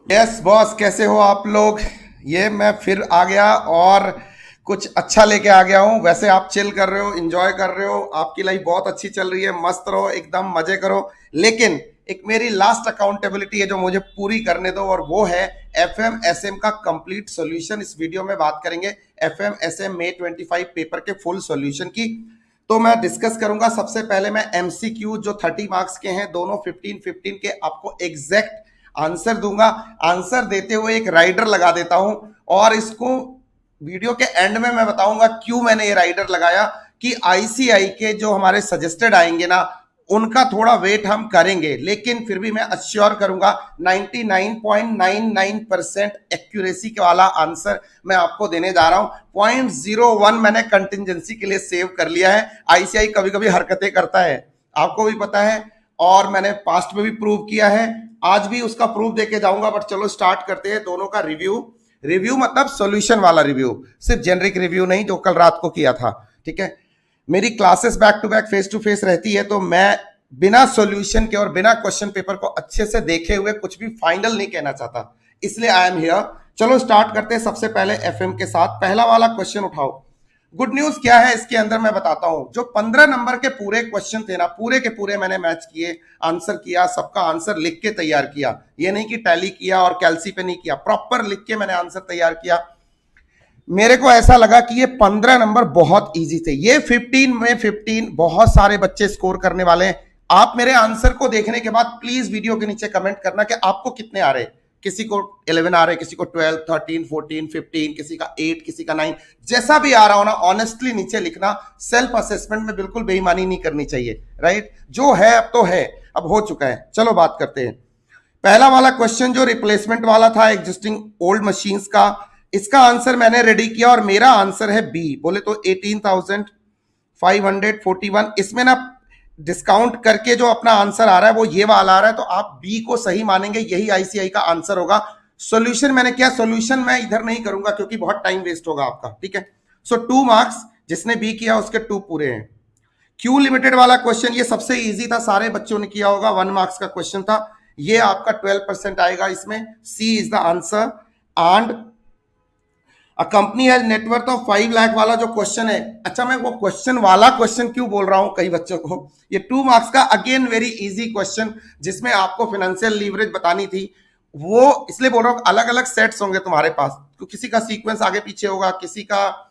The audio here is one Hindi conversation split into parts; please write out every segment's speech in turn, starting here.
यस बॉस, कैसे हो आप लोग। ये मैं फिर आ गया और कुछ अच्छा लेके आ गया हूँ। वैसे आप चिल कर रहे हो, एंजॉय कर रहे हो, आपकी लाइफ बहुत अच्छी चल रही है, मस्त रहो, एकदम मजे करो। लेकिन एक मेरी लास्ट अकाउंटेबिलिटी है जो मुझे पूरी करने दो, और वो है एफ एम एस एम का कंप्लीट सॉल्यूशन। इस वीडियो में बात करेंगे एफ एम एस एम मे 25 पेपर के फुल सॉल्यूशन की। तो मैं डिस्कस करूंगा। सबसे पहले मैं एमसीक्यू जो 30 मार्क्स के हैं, दोनों 15-15 के, आपको एग्जैक्ट आंसर दूंगा। आंसर देते हुए एक राइडर लगा देता हूं, और इसको वीडियो के एंड में मैं बताऊंगा क्यों मैंने ये राइडर लगाया। कि आईसीआई के जो हमारे सजेस्टेड आएंगे ना, उनका थोड़ा वेट हम करेंगे, लेकिन फिर भी मैं अश्योर करूंगा 99.99% एक्यूरेसी वाला आंसर मैं आपको देने जा रहा हूं। 0.01 मैंने कंटिजेंसी के लिए सेव कर लिया है। आईसीआई कभी कभी हरकतें करता है, आपको भी पता है, और मैंने पास्ट में भी प्रूव किया है, आज भी उसका प्रूफ देके जाऊंगा। बट चलो स्टार्ट करते हैं दोनों का रिव्यू। रिव्यू मतलब सॉल्यूशन वाला रिव्यू, सिर्फ जेनरिक रिव्यू नहीं जो कल रात को किया था। ठीक है, मेरी classes back to back face to face रहती है, तो मैं बिना सॉल्यूशन के और बिना क्वेश्चन पेपर को अच्छे से देखे हुए कुछ भी फाइनल नहीं कहना चाहता, इसलिए आई एम हियर। चलो स्टार्ट करते हैं। सबसे पहले एफएम के साथ पहला वाला क्वेश्चन उठाओ। गुड न्यूज क्या है इसके अंदर मैं बताता हूं। जो 15 नंबर के पूरे क्वेश्चन थे ना, पूरे के पूरे मैंने मैच किए, आंसर किया, सबका आंसर लिख के तैयार किया। ये नहीं कि टैली किया और कैलसी पे नहीं किया, प्रॉपर लिख के मैंने आंसर तैयार किया। मेरे को ऐसा लगा कि ये 15 नंबर बहुत इजी थे। ये 15 में 15 बहुत सारे बच्चे स्कोर करने वाले हैं। आप मेरे आंसर को देखने के बाद प्लीज वीडियो के नीचे कमेंट करना कि आपको कितने आ रहे। किसी को 11 आ रहे, किसी को 12, 13, 14, 15, किसी का 8, किसी का 9, जैसा भी आ रहा हो ना, ऑनेस्टली नीचे लिखना। सेल्फ असेसमेंट में बिल्कुल बेईमानी नहीं करनी चाहिए, राइट। जो है अब तो है, अब हो चुका है। चलो बात करते हैं। पहला वाला क्वेश्चन जो रिप्लेसमेंट वाला था एग्जिस्टिंग ओल्ड मशीन्स का, इसका आंसर मैंने रेडी किया और मेरा आंसर है बी। बोले तो 18,541। इसमें ना डिस्काउंट करके जो अपना आंसर आ रहा है वो ये वाला आ रहा है, तो आप बी को सही मानेंगे, यही आईसीआई का आंसर होगा। सॉल्यूशन मैंने किया, सॉल्यूशन मैं इधर नहीं करूंगा क्योंकि बहुत टाइम वेस्ट होगा आपका। ठीक है, सो 2 मार्क्स जिसने बी किया उसके 2 पूरे हैं। क्यू लिमिटेड वाला क्वेश्चन ये सबसे इजी था, सारे बच्चों ने किया होगा, 1 मार्क्स का क्वेश्चन था। ये आपका 12% आएगा इसमें। C is the answer. And a company has net worth of 5 lakh वाला जो क्वेश्चन है, अच्छा मैं वो क्वेश्चन वाला क्वेश्चन क्यों बोल रहा हूं कई बच्चों को, ये 2 मार्क्स का अगेन वेरी इजी क्वेश्चन जिसमें आपको फाइनेंशियल लीवरेज बतानी थी, वो इसलिए बोल रहा हूं। अलग अलग सेट्स होंगे तुम्हारे पास, तो किसी का सीक्वेंस आगे पीछे होगा, किसी का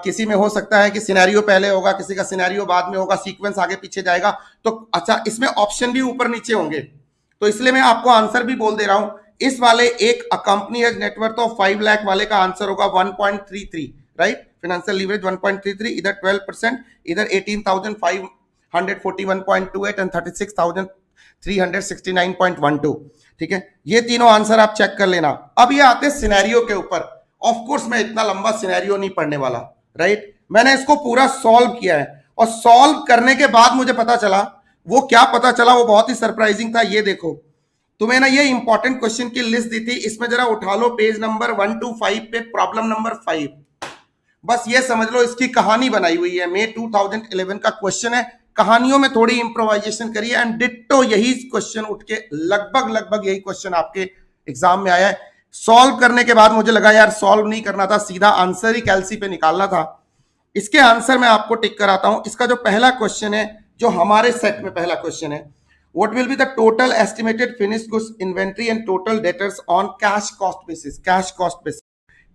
किसी में हो सकता है कि सिनेरियो पहले होगा, किसी का सिनेरियो बाद में होगा, सीक्वेंस आगे पीछे जाएगा। तो अच्छा, इसमें ऑप्शन भी ऊपर नीचे होंगे, तो इसलिए मैं आपको आंसर भी बोल दे रहा हूं। इस वाले एक कंपनी है नेटवर्थ ऑफ 5 लाख वाले का आंसर होगा 1.33, राइट। फाइनेंशियल लीवरेज 1.33, इधर 12%, इधर 18,541.28 एंड 36,369.12। ठीक है, ये तीनों आंसर आप चेक कर लेना। अब ये आते हैं सिनेरियो के ऊपर। ऑफ कोर्स मैं इतना लंबा सिनेरियो नहीं पढ़ने वाला, राइट। मैंने इसको पूरा सॉल्व किया है, और सॉल्व करने के बाद मुझे पता चला, वो क्या पता चला, वो बहुत ही सरप्राइजिंग था। ये देखो, तुम्हें ना ये इंपॉर्टेंट क्वेश्चन की लिस्ट दी थी, इसमें जरा उठा लो पेज नंबर 125 पे, प्रॉब्लम नंबर 5। बस ये समझ लो इसकी कहानी बनाई हुई है। मे 2011 का क्वेश्चन है, कहानियों में थोड़ी इंप्रोवाइजेशन करिए, एंड डिट्टो यही क्वेश्चन उठ के लगभग लगभग यही क्वेश्चन आपके एग्जाम में आया है। सॉल्व करने के बाद मुझे लगा यार सॉल्व नहीं करना था, सीधा आंसर ही कैलसी पे निकालना था। इसके आंसर मैं आपको टिक कराता हूं। इसका जो पहला क्वेश्चन है, जो हमारे सेट में पहला क्वेश्चन है, what will be the total estimated finished goods inventory and total debtors on cash cost basis, cash cost basis।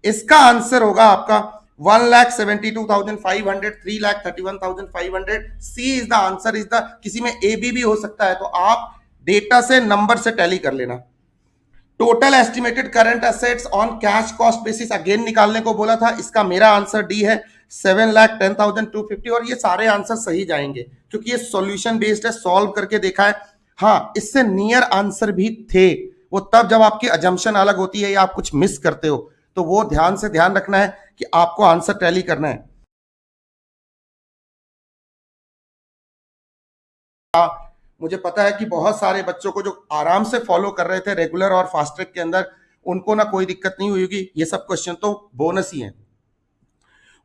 इसका आंसर होगा आपका 1,72,500, 3,31,500। C is the answer, is the, किसी में ए बी भी हो सकता है, तो आप डेटा से नंबर से टैली कर लेना। Total estimated current assets on cash cost basis again निकालने को बोला था, इसका मेरा आंसर डी है 7,10,250, और ये सारे आंसर सही जाएंगे क्योंकि ये सॉल्यूशन बेस्ड है, सॉल्व करके देखा है। हाँ, इससे नियर आंसर भी थे, वो तब जब आपकी अजम्पशन अलग होती है या आप कुछ मिस करते हो, तो वो ध्यान से ध्यान रखना है कि आपको आंसर टैली करना है। मुझे पता है कि बहुत सारे बच्चों को जो आराम से फॉलो कर रहे थे रेगुलर और फास्ट ट्रैक के अंदर, उनको ना कोई दिक्कत नहीं हुई होगी। ये सब क्वेश्चन तो बोनस ही है।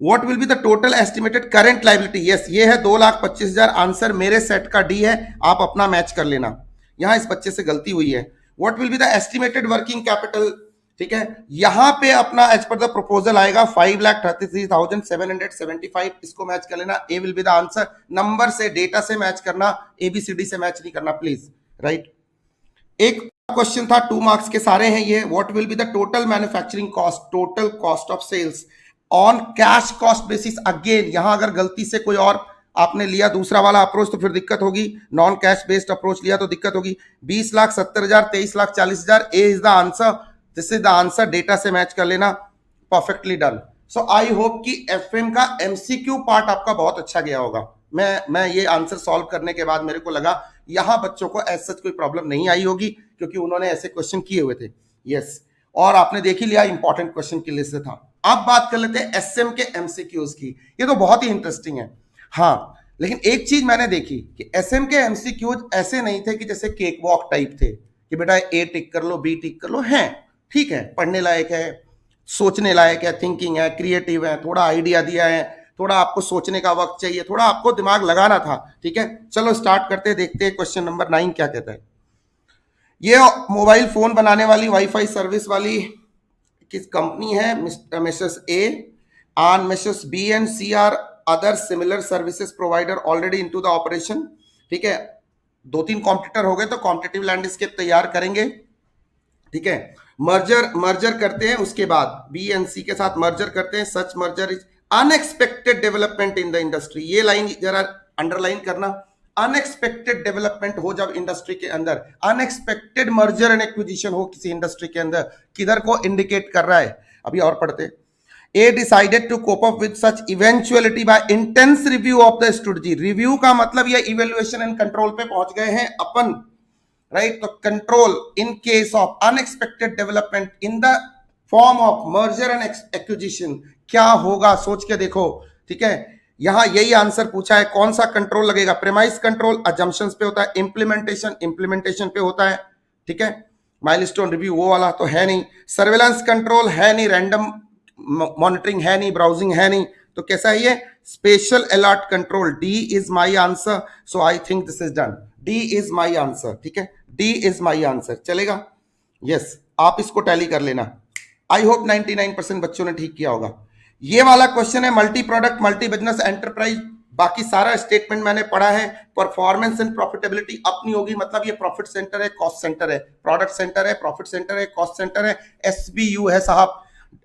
What will be the total estimated current liability, yes ये है 2,25,000। आंसर मेरे सेट का डी है, आप अपना मैच कर लेना। यहां इस बच्चे से गलती हुई है, what will be the estimated working capital, ठीक है, यहां पे अपना एज पर द प्रपोजल आएगा 5,33,775, इसको मैच कर लेना, A will be the answer. Number से डेटा से मैच करना, एबीसीडी से मैच नहीं करना प्लीज, राइट। एक क्वेश्चन था 2 मार्क्स के, सारे हैं ये, what will be the total manufacturing cost, total cost of sales on cash cost basis. Again यहां अगर गलती से कोई और आपने लिया दूसरा वाला अप्रोच तो फिर दिक्कत होगी, नॉन कैश बेस्ड अप्रोच लिया तो दिक्कत होगी। 20,70,000, 23,40,000, A is the answer, this is the answer, data से मैच कर लेना, perfectly done. So I hope कि एफएम का एमसीक्यू पार्ट आपका बहुत अच्छा गया होगा। मैं ये आंसर सॉल्व करने के बाद मेरे को लगा यहां बच्चों को एज सच कोई प्रॉब्लम नहीं आई होगी, क्योंकि उन्होंने ऐसे क्वेश्चन किए हुए थे। यस, और आपने देख ही लिया इंपॉर्टेंट क्वेश्चन की लिस्ट था। अब बात कर लेते हैं एसएम के एमसीक्यूज की, ये तो बहुत ही इंटरेस्टिंग है। हाँ, लेकिन एक चीज मैंने देखी कि एसएम के एमसीक्यूज ऐसे नहीं थे कि जैसे केक वॉक टाइप थे कि बेटा ए टिक कर लो, बी टिक कर लो, हैं ठीक है, पढ़ने लायक है, सोचने लायक है, थिंकिंग है, क्रिएटिव है, थोड़ा आइडिया दिया है, थोड़ा आपको सोचने का वक्त चाहिए, थोड़ा आपको दिमाग लगाना था, ठीक है। चलो स्टार्ट करते, देखते हैं क्वेश्चन नंबर 9 क्या कहता है। ये मोबाइल फोन बनाने वाली वाईफाई सर्विस वाली किस कंपनी है, Mrs A and Mrs B and C are other similar services provider already into the operation, ठीक है। 2-3 कॉम्पिटिटर हो गए तो कॉम्पिटिटिव लैंडस्केप तैयार करेंगे, ठीक है। मर्जर करते हैं, उसके बाद बी एंड सी के साथ मर्जर करते हैं, such merger is unexpected development in the industry. ये लाइन जरा अंडरलाइन करना, अनएक्सपेक्टेड डेवलपमेंट हो जब इंडस्ट्री के अंदर, अनएक्सपेक्टेड मर्जर एंड एक्विजिशन हो किसी इंडस्ट्री के अंदर, किधर को इंडिकेट कर रहा है। अभी और पढ़ते, A decided to cope up with such eventuality by intense review of the strategy. Review का मतलब ये इवेल्युएशन एंड कंट्रोल पे पहुंच गए हैं अपन, राइट। तो control in case of unexpected development in the form of merger and acquisition, क्या होगा सोच के देखो, ठीक है। यहां यही आंसर पूछा है, कौन सा कंट्रोल लगेगा, प्रेमाइस कंट्रोल अजम्पशंस पे होता है, इंप्लीमेंटेशन पे होता है, ठीक है। माइलस्टोन रिव्यू वो वाला तो है नहीं, सर्वेलेंस कंट्रोल है नहीं, रैंडम मॉनिटरिंग है नहीं, ब्राउजिंग है नहीं, तो कैसा है ये, special alert control. D is my answer, so I think this is done, D is my answer, ठीक है, डी इज माई आंसर, चलेगा। यस, आप इसको टैली कर लेना। आई होप 99% बच्चों ने ठीक किया होगा। ये वाला क्वेश्चन है multi product multi business enterprise, बाकी सारा स्टेटमेंट मैंने पढ़ा है। परफॉर्मेंस एंड प्रॉफिटेबिलिटी अपनी होगी, मतलब ये प्रॉफिट सेंटर है, कॉस्ट सेंटर है, प्रोडक्ट सेंटर है, प्रॉफिट सेंटर है, कॉस्ट सेंटर है, एसबीयू है साहब।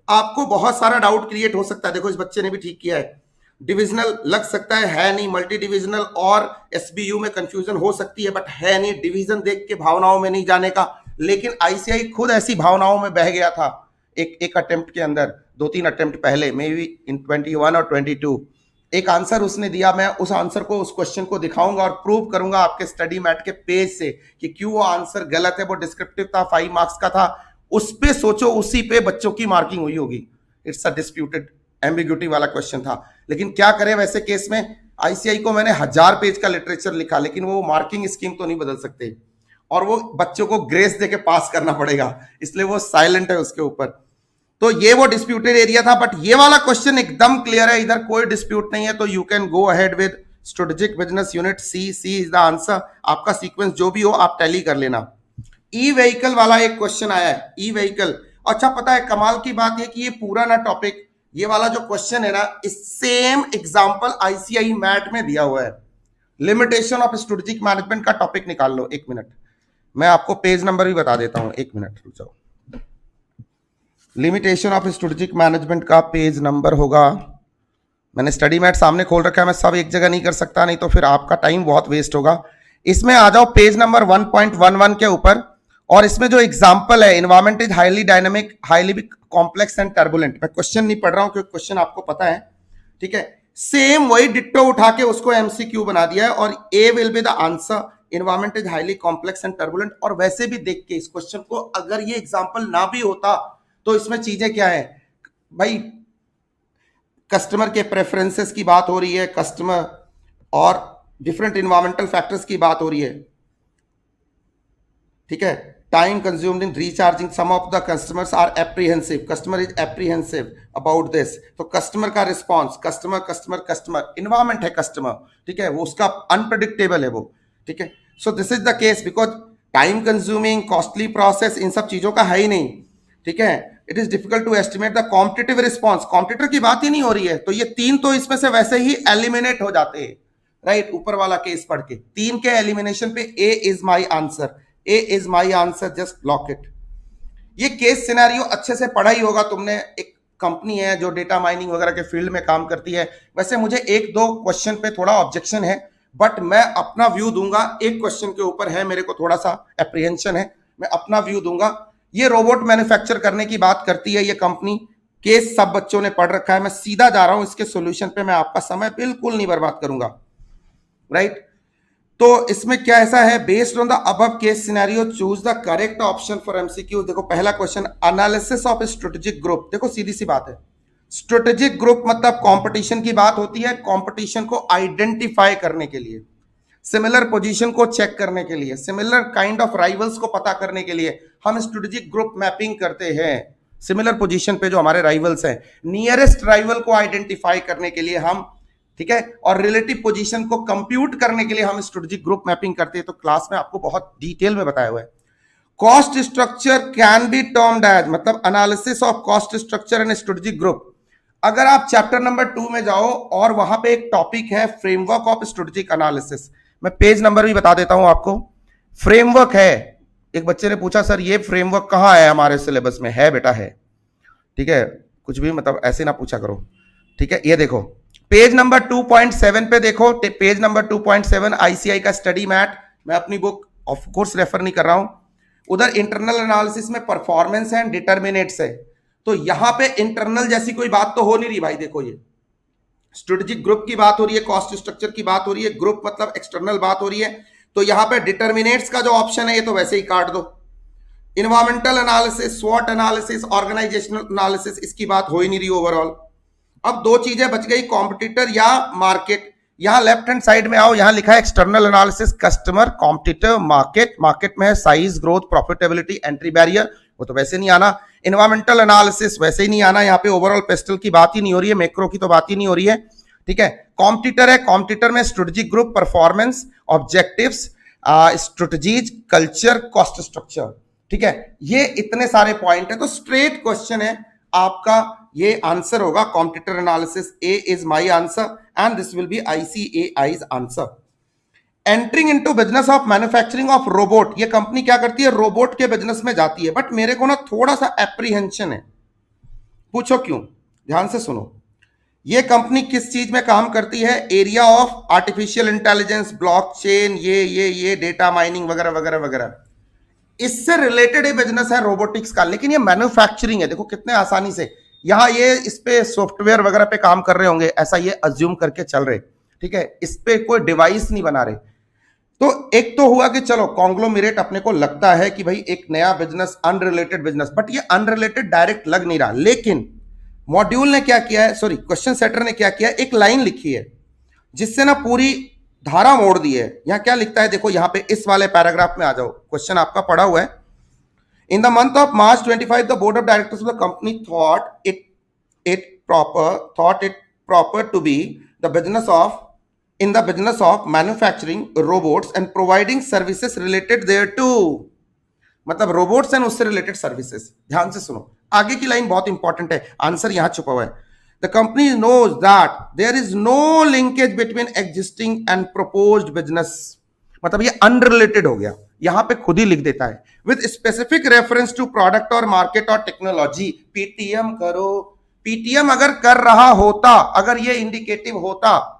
आपको बहुत सारा डाउट क्रिएट हो सकता है, देखो इस बच्चे ने भी ठीक किया है, डिविजनल लग सकता है नहीं, मल्टी डिविजनल और एसबीयू में कंफ्यूजन हो सकती है, बट है नहीं, डिवीजन देख के भावनाओं में नहीं जाने का। लेकिन आईसीआई खुद ऐसी भावनाओं में बह गया था एक अटेम्प्ट के अंदर, 2-3 अटेम्प्ट पहले, मे बी इन 21 और 22, एक आंसर उसने दिया। मैं उस आंसर को, उस क्वेश्चन को दिखाऊंगा और प्रूव करूंगा आपके स्टडी मैट के पेज से कि क्यों वो आंसर गलत है। वो डिस्क्रिप्टिव था, 5 मार्क्स का था, उस पे सोचो, उसी पे बच्चों की मार्किंग हुई होगी। इट्स अ डिस्प्यूटेड एम्बिग्यूटी वाला क्वेश्चन था। लेकिन क्या करें, वैसे केस में आईसीआई को मैंने 1000 पेज का लिटरेचर लिखा, लेकिन वो मार्किंग स्कीम तो नहीं बदल सकते, और वो बच्चों को ग्रेस देके पास करना पड़ेगा, इसलिए वो साइलेंट है उसके ऊपर। तो ये वो डिस्प्यूटेड एरिया था, बट ये वाला क्वेश्चन एकदम क्लियर है, इधर कोई डिस्प्यूट नहीं है। तो you can go ahead with strategic business unit C, C is the answer. आपका सीक्वेंस जो भी हो आप टैली कर लेना। ई व्हीकल वाला एक क्वेश्चन आया है, ई व्हीकल। अच्छा, पता है कमाल की बात है कि ये पूरा ना टॉपिक, ये वाला जो क्वेश्चन है ना, इस सेम एग्जांपल आईसीआई मैट में दिया हुआ है। लिमिटेशन ऑफ स्ट्रेटेजिक मैनेजमेंट का टॉपिक निकाल लो, 1 मिनट, मैं आपको पेज नंबर भी बता देता हूं, 1 मिनट रुक जाओ। लिमिटेशन ऑफ स्ट्रेटेजिक मैनेजमेंट का पेज नंबर होगा, मैंने स्टडी मैट सामने खोल रखा है, मैं सब एक जगह नहीं कर सकता, नहीं तो फिर आपका टाइम बहुत वेस्ट होगा। इसमें आ जाओ पेज नंबर 1.11 के ऊपर, और इसमें जो एग्जांपल है, environment is highly dynamic, highly complex and turbulent. मैं क्वेश्चन नहीं पढ़ रहा हूं क्योंकि क्वेश्चन आपको पता है, ठीक है। सेम वही डिट्टो उठा के उसको एमसीक्यू बना दिया है, और A will be the answer, environment is highly complex and turbulent. और वैसे भी देख के इस क्वेश्चन को, अगर ये एग्जाम्पल ना भी होता तो इसमें चीजें क्या है भाई, कस्टमर के प्रेफरेंसेस की बात हो रही है, कस्टमर और डिफरेंट इन्वायरमेंटल फैक्टर्स की बात हो रही है, ठीक है। Time consumed in recharging, some of the customers are apprehensive, customer is apprehensive about this. तो कस्टमर का रिस्पॉन्स, कस्टमर इन्वायरमेंट है कस्टमर, ठीक है, वो उसका अनप्रेडिक्टेबल है वो, ठीक है। So this is the case, because time consuming, costly process, इन सब चीजों का है ही नहीं, ठीक है। It is difficult to estimate the competitive response, competitor की बात ही नहीं हो रही है, तो ये तीन तो इसमें से वैसे ही एलिमिनेट हो जाते हैं, राइट। ऊपर वाला केस पढ़ के तीन के एलिमिनेशन पे A is my answer, A is my answer, just lock it. ये केस सिनेरियो अच्छे से पढ़ा ही होगा तुमने। एक कंपनी है जो डेटा माइनिंग वगैरह के फील्ड में काम करती है। वैसे मुझे एक दो क्वेश्चन पे थोड़ा ऑब्जेक्शन है, बट मैं अपना व्यू दूंगा। एक क्वेश्चन के ऊपर है मेरे को थोड़ा सा एप्रीहेंशन है, मैं अपना व्यू दूंगा। ये रोबोट मैन्युफैक्चर करने की बात करती है ये कंपनी। केस सब बच्चों ने पढ़ रखा है, मैं सीधा जा रहा हूं इसके सॉल्यूशन पे, मैं आपका समय बिल्कुल नहीं बर्बाद करूंगा, राइट। तो इसमें क्या ऐसा है, based on the above case scenario choose the correct option for MCQ. देखो पहला question, analysis of strategic group. देखो सीधी सी बात है, स्ट्रेटेजिक ग्रुप मतलब कंपटीशन की बात होती है, कंपटीशन को आइडेंटिफाई करने के लिए, सिमिलर पोजीशन को चेक करने के लिए, सिमिलर काइंड ऑफ राइवल्स को पता करने के लिए हम स्ट्रेटेजिक ग्रुप मैपिंग करते हैं। सिमिलर पोजीशन पे जो हमारे राइवल्स हैं, नियरेस्ट राइवल को आइडेंटिफाई करने के लिए हम, ठीक है, और रिलेटिव पोजीशन को कंप्यूट करने के लिए हम स्ट्रेटेजिक ग्रुप मैपिंग करते हैं। तो क्लास में आपको बहुत डिटेल में बताया हुआ है। Cost structure can be termed as, मतलब analysis of cost structure and strategic group. अगर आप चैप्टर नंबर 2 में जाओ और वहां पे एक टॉपिक है फ्रेमवर्क ऑफ स्ट्रेटेजिक एनालिसिस, मैं पेज नंबर भी बता देता हूं आपको। फ्रेमवर्क है, एक बच्चे ने पूछा सर ये फ्रेमवर्क कहां है हमारे सिलेबस में, है बेटा है, ठीक है, कुछ भी मतलब ऐसे ना पूछा करो, ठीक है। ये देखो पेज नंबर 2.7 पे देखो, पेज नंबर 2.7 आईसीआई का स्टडी मैट, मैं अपनी बुक ऑफ कोर्स रेफर नहीं कर रहा हूं। उधर इंटरनल एनालिसिस में परफॉर्मेंस एंड डिटर्मिनेट्स है, तो यहां पे इंटरनल जैसी कोई बात तो हो नहीं रही भाई। देखो ये स्ट्रेटेजिक ग्रुप की बात हो रही है, कॉस्ट स्ट्रक्चर की बात हो रही है, ग्रुप मतलब एक्सटर्नल बात हो रही है। तो यहां पे डिटर्मिनेट्स का जो ऑप्शन है ये तो वैसे ही काट दो। इन्वायरमेंटल एनालिसिस, स्वॉट एनालिसिस, ऑर्गेनाइजेशनल एनालिसिस, इसकी बात हो ही नहीं रही ओवरऑल। अब दो चीजें बच गई, कॉम्पिटिटर या मार्केट। यहां लेफ्ट हैंड साइड में आओ, यहां लिखा है external analysis, customer, competitor, market. Market में है size, growth, profitability, entry barrier, वो तो वैसे नहीं आना। इन्वायरमेंटल एनालिसिस वैसे ही नहीं आना, यहाँ पे ओवरऑल पेस्टल की बात ही नहीं हो रही है, मैक्रो की तो बात ही नहीं हो रही है, ठीक है। कॉम्पिटिटर है, कॉम्पिटिटर में strategic group, performance, objectives, strategies, culture, cost structure, ठीक है। ये इतने सारे पॉइंट है, तो स्ट्रेट क्वेश्चन है आपका, ये आंसर होगा competitor analysis. A is my answer and this will be ICAI's answer. Entering into business of manufacturing of robot, ये कंपनी क्या करती है, रोबोट के बिजनेस में जाती है। बट मेरे को ना थोड़ा सा एप्रीहेंशन है, पूछो क्यों, ध्यान से सुनो। ये कंपनी किस चीज में काम करती है, area of artificial intelligence, blockchain, ये डेटा माइनिंग वगैरह वगैरह वगैरह, इससे रिलेटेड ये बिजनेस है रोबोटिक्स का। लेकिन ये मैन्युफैक्चरिंग है, देखो कितने आसानी से यहां ये इस पे सॉफ्टवेयर वगैरह पे काम कर रहे होंगे, ऐसा ये अज्यूम करके चल रहे, ठीक है। इस पे कोई डिवाइस नहीं बना रहे। तो एक तो हुआ कि चलो कॉन्ग्लोमेरेट अपने को लगता है कि भाई एक नया बिजनेस, अनरिलेटेड बिजनेस, बट ये अनरिलेटेड डायरेक्ट लग नहीं रहा। लेकिन मॉड्यूल ने क्या किया है, सॉरी क्वेश्चन सेटर ने क्या किया है, एक लाइन लिखी है जिससे ना पूरी धारा मोड़ दी है। यहां क्या लिखता है, देखो यहां पे इस वाले पैराग्राफ में आ जाओ, क्वेश्चन आपका पढ़ा हुआ है। In the month of March 25 the board of directors of the company thought it proper to be the business of manufacturing robots and providing services related thereto, मतलब रोबोट्स एंड उससे रिलेटेड सर्विसेज। ध्यान से सुनो, आगे की लाइन बहुत इंपॉर्टेंट है, आंसर यहां छुपा हुआ है। The company knows that there is no linkage between existing and proposed business, मतलब ये अनरिलेटेड हो गया, यहां पे खुद ही लिख देता है। With specific reference to product और मार्केट और टेक्नोलॉजी, पीटीएम करो। पीटीएम अगर कर रहा होता, अगर ये इंडिकेटिव होता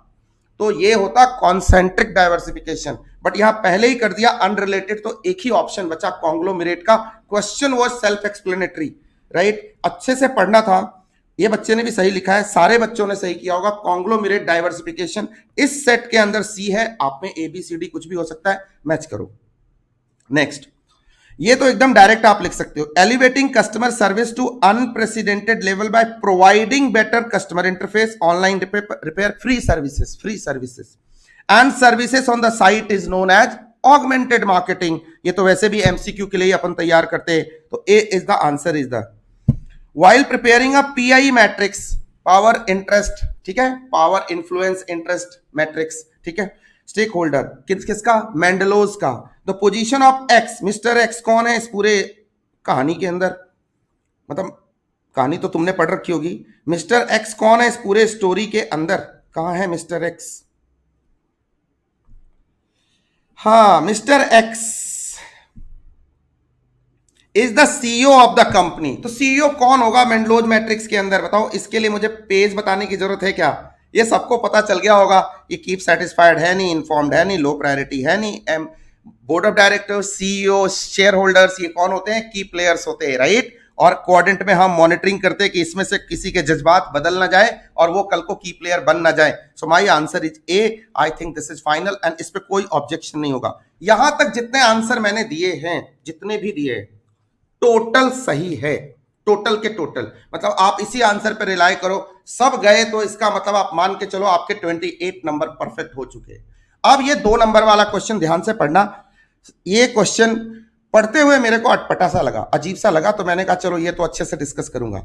तो ये होता कॉन्सेंट्रिक डाइवर्सिफिकेशन, बट यहां पहले ही कर दिया अनरिलेटेड, तो एक ही ऑप्शन बचा कॉन्ग्लोमेरेट का। Question was self explanatory, right, अच्छे से पढ़ना था। ये बच्चे ने भी सही लिखा है, सारे बच्चों ने सही किया होगा, कॉन्ग्लोमेरेट डाइवर्सिफिकेशन। इस सेट के अंदर सी है, आप में ABCD कुछ भी हो सकता है, मैच करो। नेक्स्ट, ये तो एकदम डायरेक्ट आप लिख सकते हो, elevating customer service to unprecedented level by providing better customer interface, online repair, free services and services on the site is known as augmented marketing. ये तो वैसे भी MCQ के लिए अपन तैयार करते हैं, तो A is the answer is the. while preparing a PI matrix, power interest, ठीक है, पावर इन्फ्लुएंस इंटरेस्ट मैट्रिक्स, ठीक है, स्टेक होल्डर किसका, मेंडलोज का। The position of x, mister x कौन है इस पूरे कहानी के अंदर, मतलब कहानी तो तुमने पढ़ रखी होगी। मिस्टर एक्स कौन है इस पूरे स्टोरी के अंदर, कहां है मिस्टर एक्स? हाँ, mister x is the CEO of the company. तो सीईओ कौन होगा मेंडलोज मैट्रिक्स के अंदर, बताओ। इसके लिए मुझे पेज बताने की जरूरत है क्या? ये सबको पता चल गया होगा। ये कीप सेटिस्फाइड है नहीं, इन्फॉर्म्ड है नहीं, लो प्रायोरिटी है नहीं। Board of directors, CEO, share holders, ये कौन होते हैं? की प्लेयर्स होते हैं, राइट। और कोऑर्डिनेट में हम मॉनिटरिंग करते हैं कि इसमें से किसी के जज्बात बदल ना जाए और वो कल को की प्लेयर बन ना जाए। So my answer is a. I think this is final and इस पे कोई ऑब्जेक्शन नहीं होगा। यहां तक जितने आंसर मैंने दिए हैं, जितने भी दिए हैं, टोटल सही है, टोटल के टोटल। मतलब आप इसी आंसर पे रिलाई करो, सब गए तो इसका मतलब आप मान के चलो आपके 28 नंबर परफेक्ट हो चुके। अब ये 2 नंबर वाला क्वेश्चन ध्यान से पढ़ना। ये क्वेश्चन पढ़ते हुए मेरे को अटपटा सा लगा, अजीब सा लगा, तो मैंने कहा चलो ये तो अच्छे से डिस्कस करूंगा।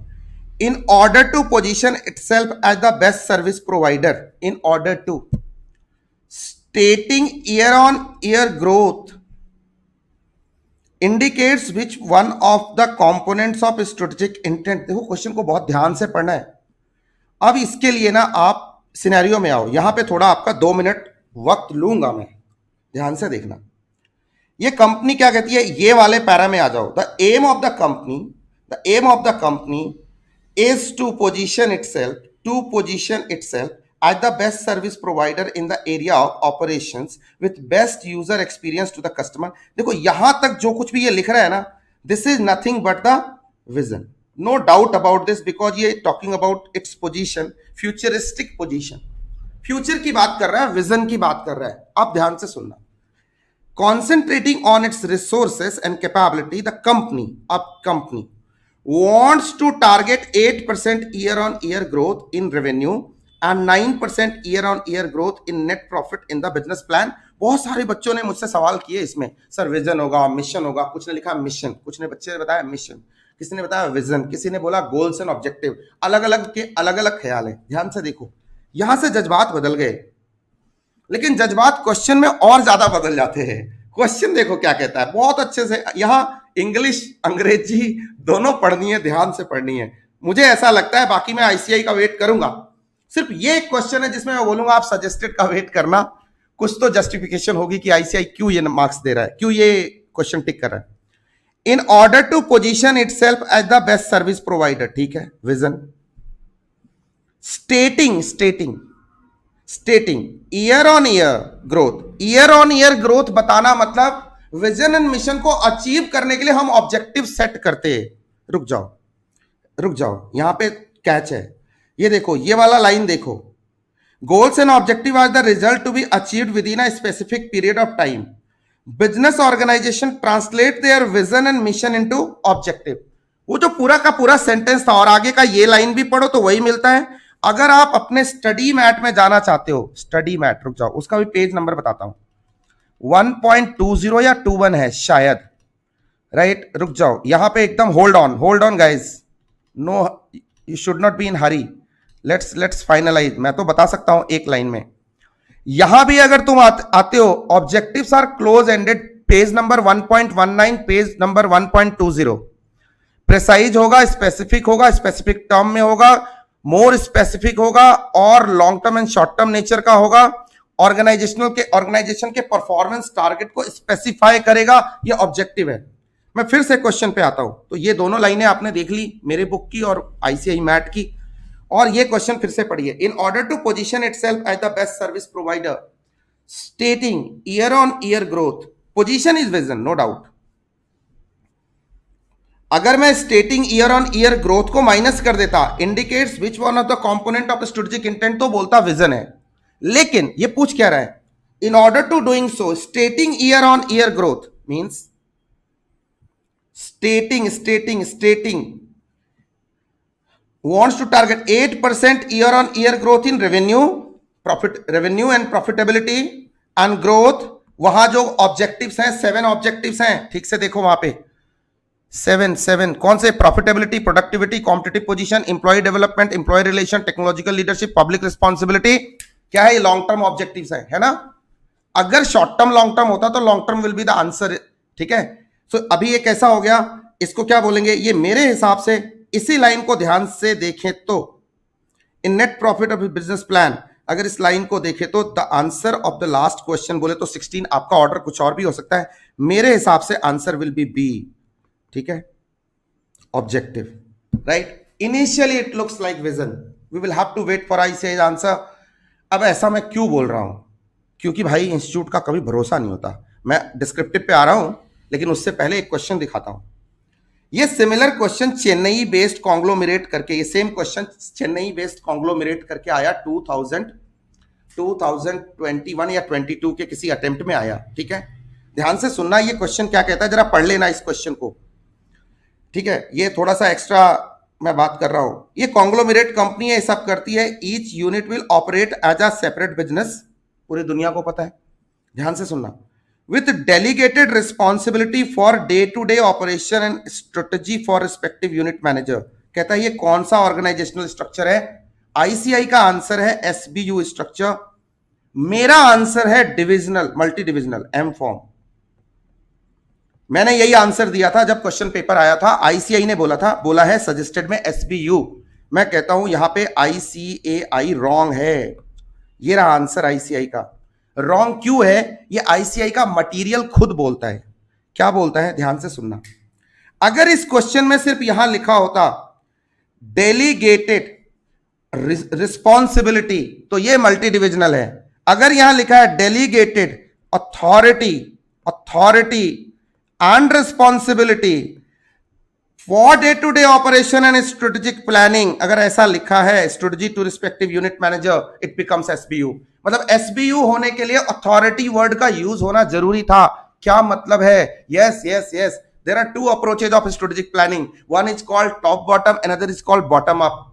In order to position itself as the best service provider, in order to stating year on year growth indicates which one of the components of strategic intent. देखो क्वेश्चन को बहुत ध्यान से पढ़ना है। अब इसके लिए ना आप सिनेरियो में आओ, यहां पे थोड़ा आपका 2 मिनट वक्त लूंगा मैं, ध्यान से देखना। ये कंपनी क्या कहती है, ये वाले पैरा में आ जाओ। The aim of the company, the aim of the company is to position itself as the best service provider in the area of operations with best user experience to the customer। देखो यहां तक जो कुछ भी ये लिख रहा है ना, this is nothing but the vision, no doubt about this, because ये talking about its position, futuristic position, future की बात कर रहा है, vision की बात कर रहा है। अब ध्यान से सुनना। Concentrating on its resources and capability, the company wants to target 8% year-on-year growth in revenue and 9% year-on-year growth in net profit in the business plan। बहुत सारे बच्चों ने मुझसे सवाल किए इसमें, सर विजन होगा, मिशन होगा। कुछ ने लिखा मिशन, कुछ ने बच्चे ने बताया मिशन, किसी ने बताया विजन, किसी ने बोला गोल्स एंड ऑब्जेक्टिव। अलग अलग के अलग अलग ख्याल है। ध्यान से देखो, यहां से जज्बात बदल गए, लेकिन जज्बात क्वेश्चन में और ज्यादा बदल जाते हैं। क्वेश्चन देखो क्या कहता है, बहुत अच्छे से। यहां इंग्लिश अंग्रेजी दोनों पढ़नी है, ध्यान से पढ़नी है। मुझे ऐसा लगता है, बाकी मैं आईसीआई का वेट करूंगा। सिर्फ ये एक क्वेश्चन है जिसमें मैं बोलूंगा आप सजेस्टेड का वेट करना। कुछ तो जस्टिफिकेशन होगी कि आईसीआई क्यों ये मार्क्स दे रहा है, क्यों ये क्वेश्चन टिक कर रहा है। In order to position itself as the best service provider, ठीक है, vision. Stating year on year growth बताना, मतलब विजन एंड मिशन को अचीव करने के लिए हम ऑब्जेक्टिव सेट करते हैं। रुक जाओ, यहां पे कैच है। ये देखो, ये वाला लाइन देखो, goals and objective are the result to be achieved within a specific period of time. Business organisation translate their vision and mission into objective. वो जो पूरा का पूरा सेंटेंस था, और आगे का ये लाइन भी पढ़ो तो वही मिलता है। अगर आप अपने स्टडी मैट में जाना चाहते हो, स्टडी मैट, रुक जाओ, उसका भी पेज नंबर बताता हूं, 1.20 या 21 है शायद, राइट। रुक जाओ, यहां पे एकदम hold on guys, no you should not be in hurry, let's finalise. मैं तो बता सकता हूं एक लाइन में। यहां भी अगर तुम आते हो, objectives are close ended, page number 1.19, page number 1.20। Precise होगा, स्पेसिफिक होगा, स्पेसिफिक टर्म में होगा, मोर स्पेसिफिक होगा, और long term and short term nature का होगा। ऑर्गेनाइजेशन के परफॉर्मेंस टारगेट को स्पेसिफाई करेगा, ये ऑब्जेक्टिव है। मैं फिर से क्वेश्चन पे आता हूं। तो ये दोनों लाइनें आपने देख ली, मेरे बुक की और आईसीआई मैट की। और ये क्वेश्चन फिर से पढ़िए। In order to position itself as the best service provider, stating year on year growth, position is vision, no doubt. अगर मैं stating year on year growth को माइनस कर देता, indicates which one of the component of strategic intent, तो बोलता विजन है। लेकिन ये पूछ क्या रहा है, in order to doing so stating year on year growth means stating wants to target 8% year-on-year growth in revenue and profitability and growth। वहां जो ऑब्जेक्टिव्स हैं, 7 ऑब्जेक्टिव्स हैं, ठीक से देखो वहां पे 7 कौन से, profitability, productivity, competitive position, employ development, employ relation, technological leadership, public responsibility. क्या है, ये लॉन्ग टर्म ऑब्जेक्टिव्स है ना। अगर शॉर्ट टर्म लॉन्ग टर्म होता तो long term will be the answer, ठीक है। सो अभी ये कैसा हो गया, इसको क्या बोलेंगे, ये मेरे हिसाब से इसी लाइन को ध्यान से देखें तो इन net profit of business plan, अगर इस लाइन को देखें तो the answer of the last question बोले तो 16, आपका ऑर्डर कुछ और भी हो सकता है, मेरे हिसाब से आंसर विल बी बी, ठीक है, objective, right. Initially it looks like vision, we will have to wait for ICI answer. अब ऐसा मैं क्यों बोल रहा हूं, क्योंकि भाई इंस्टीट्यूट का कभी भरोसा नहीं होता। मैं डिस्क्रिप्टिव पे आ रहा हूं, लेकिन उससे पहले एक क्वेश्चन दिखाता हूं। ये similar question Chennai based conglomerate करके, ये same question Chennai based conglomerate करके आया 2021 या 22 के किसी अटेम्प्ट में आया, ठीक है। ध्यान से सुनना ये क्वेश्चन क्या कहता है, जरा पढ़ लेना इस क्वेश्चन को, ठीक है। ये थोड़ा सा एक्स्ट्रा मैं बात कर रहा हूं। ये कॉन्ग्लोमरेट कंपनी है, सब करती है, each unit will operate as a separate business, पूरी दुनिया को पता है। ध्यान से सुनना, with delegated responsibility for day-to-day operation and strategy for respective unit manager। कहता है ये कौन सा ऑर्गेनाइजेशनल स्ट्रक्चर है, आईसीआई का आंसर है एसबीयू स्ट्रक्चर, मेरा आंसर है divisional multi divisional M form. मैंने यही आंसर दिया था जब क्वेश्चन पेपर आया था, आईसीआई ने बोला है सजेस्टेड में एसबीयू, मैं कहता हूं यहां पे आईसीएआई रॉन्ग है, ये रहा आंसर आईसीआई का। रॉन्ग क्यों है, ये आईसीआई का मटेरियल खुद बोलता है। क्या बोलता है, ध्यान से सुनना। अगर इस क्वेश्चन में सिर्फ यहां लिखा होता डेलीगेटेड रिस्पॉन्सिबिलिटी तो ये मल्टी डिविजनल है। अगर यहां लिखा है delegated authority and responsibility for day to day operation and strategic planning, अगर ऐसा लिखा है strategy to respective unit manager, it becomes SBU. मतलब एसबीयू होने के लिए अथॉरिटी वर्ड का यूज होना जरूरी था। क्या मतलब है, yes yes yes, there are two approaches of strategic planning, one is called top bottom, another is called bottom up.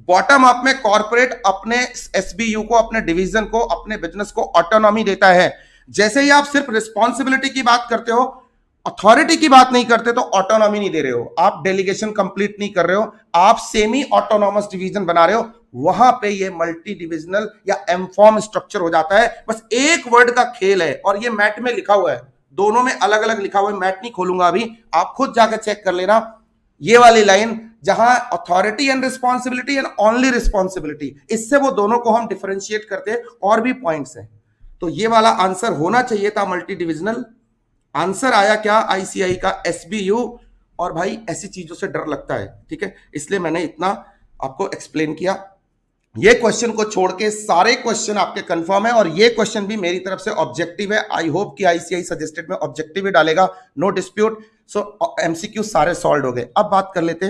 Bottom up में कॉर्पोरेट अपने एसबीयू को, अपने डिवीजन को, अपने बिजनेस को ऑटोनॉमी देता है। जैसे ही आप सिर्फ रिस्पॉन्सिबिलिटी की बात करते हो, अथॉरिटी की बात नहीं करते, तो ऑटोनॉमी नहीं दे रहे हो, आप डेलीगेशन कंप्लीट नहीं कर रहे हो, आप सेमी ऑटोनॉमस डिवीजन बना रहे हो, वहां पे ये मल्टी डिविजनल या एमफॉर्म स्ट्रक्चर हो जाता है। बस एक वर्ड का खेल है, और ये मैट में लिखा हुआ है, दोनों में अलग अलग लिखा हुआ है, मैट नहीं खोलूंगा अभी, आप खुद जाकर चेक कर लेना। ये वाली लाइन जहां authority and responsibility and only responsibility, इससे वो दोनों को हम डिफरेंशिएट करते हैं, और भी पॉइंट्स हैं। तो ये वाला आंसर होना चाहिए था मल्टी डिविजनल, आंसर आया क्या, आईसीआई का एसबीयू। और भाई ऐसी चीजों से डर लगता है, ठीक है, इसलिए मैंने इतना आपको एक्सप्लेन किया। ये क्वेश्चन को छोड़ के सारे क्वेश्चन आपके कंफर्म है, और ये क्वेश्चन भी मेरी तरफ से ऑब्जेक्टिव है। आई होप कि आईसीआई सजेस्टेड में ऑब्जेक्टिव ही डालेगा, नो डिस्प्यूट। सो एमसीक्यू सारे सॉल्व हो गए। अब बात कर लेते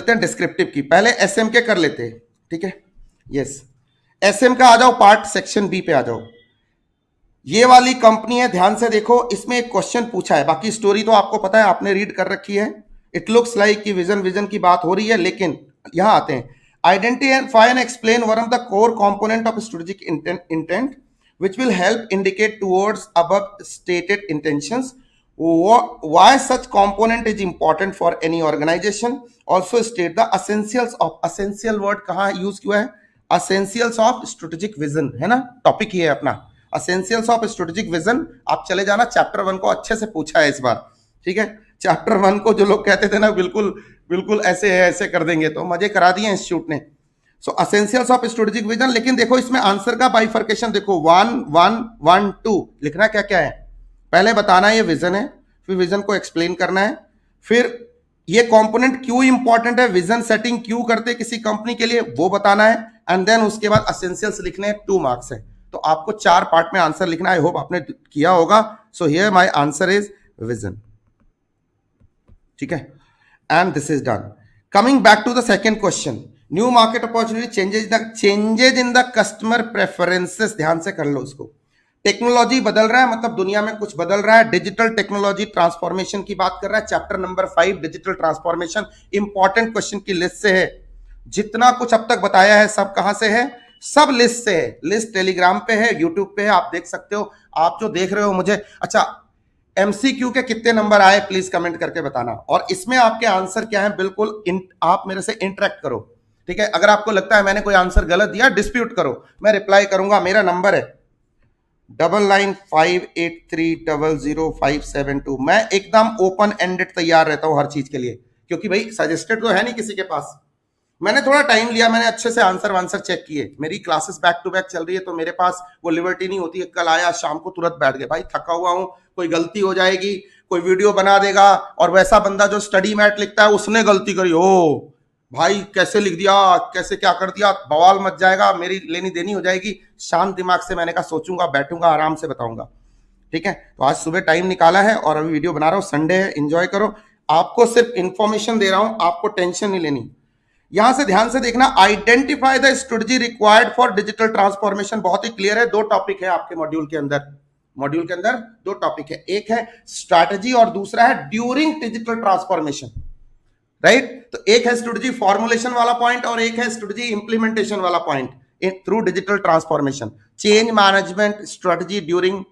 हैं डिस्क्रिप्टिव की। पहले एसएम के कर लेते हैं, ठीक है, यस। एसएम का आ जाओ, पार्ट सेक्शन बी पे आ जाओ। ये वाली कंपनी है, ध्यान से देखो, इसमें एक क्वेश्चन पूछा है, बाकी स्टोरी तो आपको पता है, आपने रीड कर रखी है। इट लुक्स लाइक कि विजन की बात हो रही है, लेकिन यहां आते हैं। Identify and explain one of the core component of strategic intent which will help indicate towards above stated intentions. Why such component is important for any organization? Also state the essentials of, essential word कहाँ यूज किया है, essentials of strategic vision, है ना, टॉपिक ही है अपना essentials of strategic vision। आप चले जाना, चैप्टर 1 को अच्छे से पूछा है इस बार, ठीक है। चैप्टर 1 को जो लोग कहते थे ना बिल्कुल ऐसे है, ऐसे कर देंगे, तो मजे करा दिए इंस्टीट्यूट ने। सो एसेंशियल्स ऑफ स्ट्रेटेजिक विजन, लेकिन देखो इसमें आंसर का बाइफर्केशन देखो, 1 1 1 2 लिखना क्या क्या है, पहले बताना है ये विजन है, फिर विजन को एक्सप्लेन करना है, फिर ये कंपोनेंट क्यों इंपॉर्टेंट है, विजन सेटिंग क्यों करते हैं किसी कंपनी के लिए, वो बताना है, एंड देन उसके बाद एसेंशियल्स लिखने हैं, 2 मार्क्स है। तो आपको 4 पार्ट में आंसर लिखना है, आई होप आपने किया होगा। So here my answer is vision, ठीक है, and this is done. Coming back to the second question, new market opportunity, changes in the customer preferences. ध्यान से कर लो उसको, टेक्नोलॉजी बदल रहा है, मतलब दुनिया में कुछ बदल रहा है, डिजिटल टेक्नोलॉजी ट्रांसफॉर्मेशन की बात कर रहा है। Chapter number 5 digital transformation, important question की लिस्ट से है। जितना कुछ अब तक बताया है सब कहां से है, सब लिस्ट से है। लिस्ट टेलीग्राम पे है, यूट्यूब पे है, आप देख सकते हो। आप जो देख रहे हो मुझे, अच्छा एमसीक्यू के कितने नंबर आए प्लीज कमेंट करके बताना, और इसमें आपके आंसर क्या है, बिल्कुल आप मेरे से इंटरेक्ट करो, ठीक है। अगर आपको लगता है मैंने कोई आंसर गलत दिया, डिस्प्यूट करो, मैं रिप्लाई करूंगा, मेरा नंबर है 9958300572। मैं एकदम ओपन एंडेड तैयार रहता हूं हर चीज के लिए, क्योंकि भाई सजेस्टेड तो है नहीं किसी के पास। मैंने थोड़ा टाइम लिया, मैंने अच्छे से आंसर चेक किए। मेरी क्लासेस बैक टू बैक चल रही है, तो मेरे पास वो लिबर्टी नहीं होती है कल आया शाम को तुरंत बैठ गए। भाई थका हुआ हूं, कोई गलती हो जाएगी, कोई वीडियो बना देगा, और वैसा बंदा जो स्टडी मैट लिखता है उसने गलती करी, ओ भाई कैसे लिख दिया, कैसे क्या कर दिया, बवाल मच जाएगा, मेरी लेनी देनी हो जाएगी। शांत दिमाग से मैंने कहा सोचूंगा, बैठूंगा, आराम से बताऊंगा। ठीक है, तो आज सुबह टाइम निकाला है और अभी वीडियो बना रहा हूं। संडे है, एंजॉय करो। आपको सिर्फ इंफॉर्मेशन दे रहा हूं, आपको टेंशन नहीं लेनी। यहां से ध्यान से देखना, identify the strategy required for digital transformation. बहुत ही क्लियर है, दो टॉपिक है आपके मॉड्यूल के अंदर। मॉड्यूल के अंदर दो टॉपिक है, एक है स्ट्रैटेजी और दूसरा है ड्यूरिंग डिजिटल ट्रांसफॉर्मेशन। राइट, तो एक है स्ट्रेटजी फॉर्मुलेशन वाला पॉइंट और एक है स्ट्रेटजी इंप्लीमेंटेशन वाला point through digital transformation. Change management strategy during,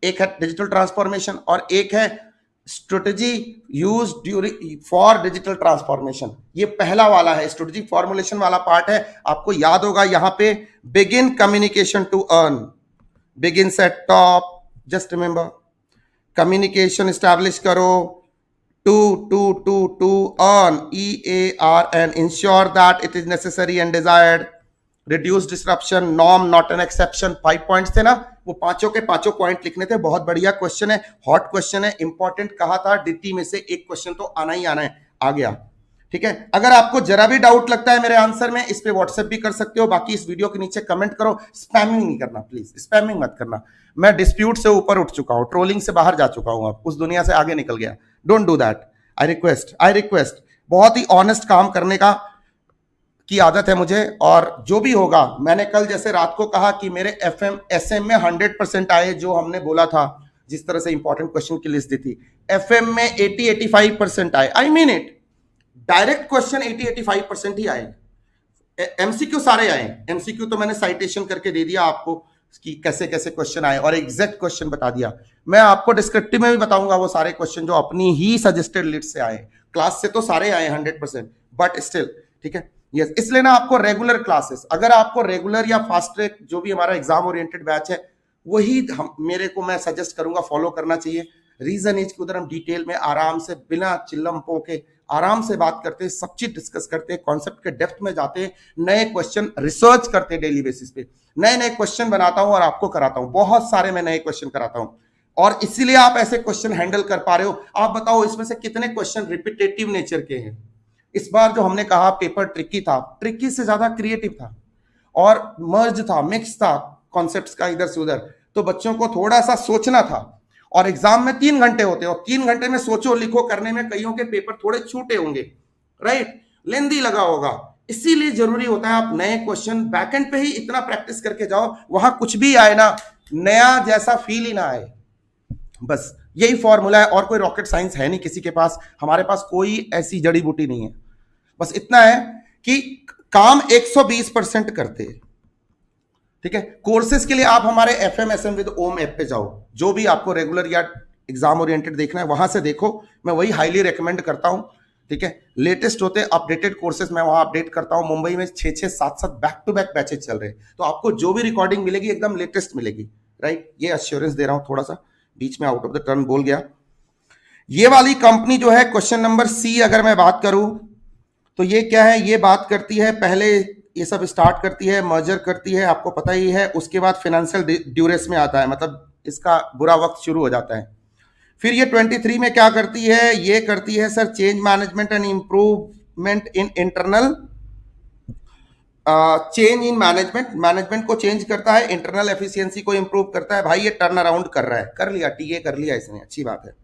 एक है डिजिटल ट्रांसफॉर्मेशन और एक है strategy use during for digital transformation. ये पहला वाला है, स्ट्रेटजी फॉर्मुलेशन वाला पार्ट है। आपको याद होगा यहां पे begin communication to earn, begin at top, just remember communication establish करो, to earn, EARN, ensure that it is necessary and desired, reduce disruption, norm not an exception। 5 points थे ना, वो पांचों के पांचों पॉइंट लिखने थे। बहुत बढ़िया क्वेश्चन है, हॉट क्वेश्चन है, इंपॉर्टेंट कहा था, डीटी में से एक क्वेश्चन तो आना ही आना है, आ गया। ठीक है, अगर आपको जरा भी डाउट लगता है मेरे आंसर में, इस पे व्हाट्सएप भी कर सकते हो, बाकी इस वीडियो के नीचे कमेंट करो। स्पैमिंग नहीं करना प्लीज, स्पैमिंग मत करना। मैं डिस्प्यूट से ऊपर उठ चुका हूं, ट्रोलिंग से बाहर जा चुका हूं, अब उस दुनिया से आगे निकल गया। Don't do that, I request. बहुत ही ऑनेस्ट काम करने का की आदत है मुझे, और जो भी होगा, मैंने कल जैसे रात को कहा कि मेरे FM SM में 100% आए, जो हमने बोला था, जिस तरह से इंपॉर्टेंट क्वेश्चन की लिस्ट दी थी, FM में 80-85% आए। I mean it, direct question 80-85% ही आए। MCQ सारे आए। MCQ तो मैंने साइटेशन करके दे दिया आपको कि कैसे कैसे क्वेश्चन आए, और एग्जैक्ट क्वेश्चन बता दिया। मैं आपको डिस्क्रिप्टिव में भी बताऊंगा वो सारे क्वेश्चन जो अपनी ही सजेस्टेड लिस्ट से आए। क्लास से तो सारे आए 100%, बट स्टिल ठीक है। यस, इसलिए ना आपको रेगुलर क्लासेस, अगर आपको रेगुलर या फास्ट ट्रैक जो भी हमारा एग्जाम ओरिएंटेड बैच है, वही मेरे को मैं सजेस्ट करूंगा फॉलो करना चाहिए। रीजन इज कि उधर हम डिटेल में आराम से बिना चिल्लम के आराम से बात करते हैं, सब चीज डिस्कस करते हैं, कॉन्सेप्ट के डेप्थ में जाते हैं, नए क्वेश्चन रिसर्च करते हैं डेली बेसिस पे। नए नए क्वेश्चन बनाता हूं और आपको कराता हूं, बहुत सारे मैं नए क्वेश्चन कराता हूं, और इसीलिए आप ऐसे क्वेश्चन हैंडल कर पा रहे हो। आप बताओ इसमें से कितने क्वेश्चन रिपीटेटिव नेचर के हैं। इस बार जो हमने कहा पेपर ट्रिकी था, ट्रिकी से ज्यादा क्रिएटिव था और मर्ज था, मिक्स था कॉन्सेप्ट्स का इधर से उधर, तो बच्चों को थोड़ा सा सोचना था। और एग्जाम में 3 घंटे होते हैं, और 3 घंटे में सोचो लिखो करने में कईयों के पेपर थोड़े छूटे होंगे, राइट, लेंदी लगा होगा। इसीलिए जरूरी होता है आप नए क्वेश्चन बैकएंड पे ही इतना प्रैक्टिस करके जाओ, वहां कुछ भी आए ना, नया जैसा फील ही ना आए। बस यही फॉर्मूला है, और कोई रॉकेट साइंस है नहीं किसी के पास, हमारे पास कोई ऐसी जड़ी बूटी नहीं है। बस इतना है कि काम 120% करते हैं। ठीक है, कोर्सेज के लिए आप हमारे FM SM with Om app पे जाओ, जो भी आपको रेगुलर या एग्जाम ओरिएंटेड देखना है वहां से देखो, मैं वही हाईली रेकमेंड करता हूं। ठीक है, लेटेस्ट होते अपडेटेड कोर्सेज मैं वहां अपडेट करता हूं। मुंबई में 6-6, 7-7 बैक टू बैक बैचेज चल रहे हैं, तो आपको जो भी रिकॉर्डिंग मिलेगी एकदम लेटेस्ट मिलेगी, राइट, ये अश्योरेंस दे रहा हूं। थोड़ा सा बीच में आउट ऑफ द टर्न बोल गया। ये वाली कंपनी जो है, क्वेश्चन नंबर C अगर मैं बात करूं तो ये क्या है, ये बात करती है, पहले ये सब स्टार्ट करती है, मर्जर करती है, आपको पता ही है, उसके बाद फाइनेंशियल ड्यूरेस में आता है, मतलब इसका बुरा वक्त शुरू हो जाता है। फिर ये 23 में क्या करती है, ये करती है sir change management and improvement in internal, change in management को चेंज करता है, इंटरनल एफिशिएंसी को इंप्रूव करता है। भाई ये टर्न अराउंड कर रहा है, कर लिया, टीए कर लिया इसने, अच्छी बात है।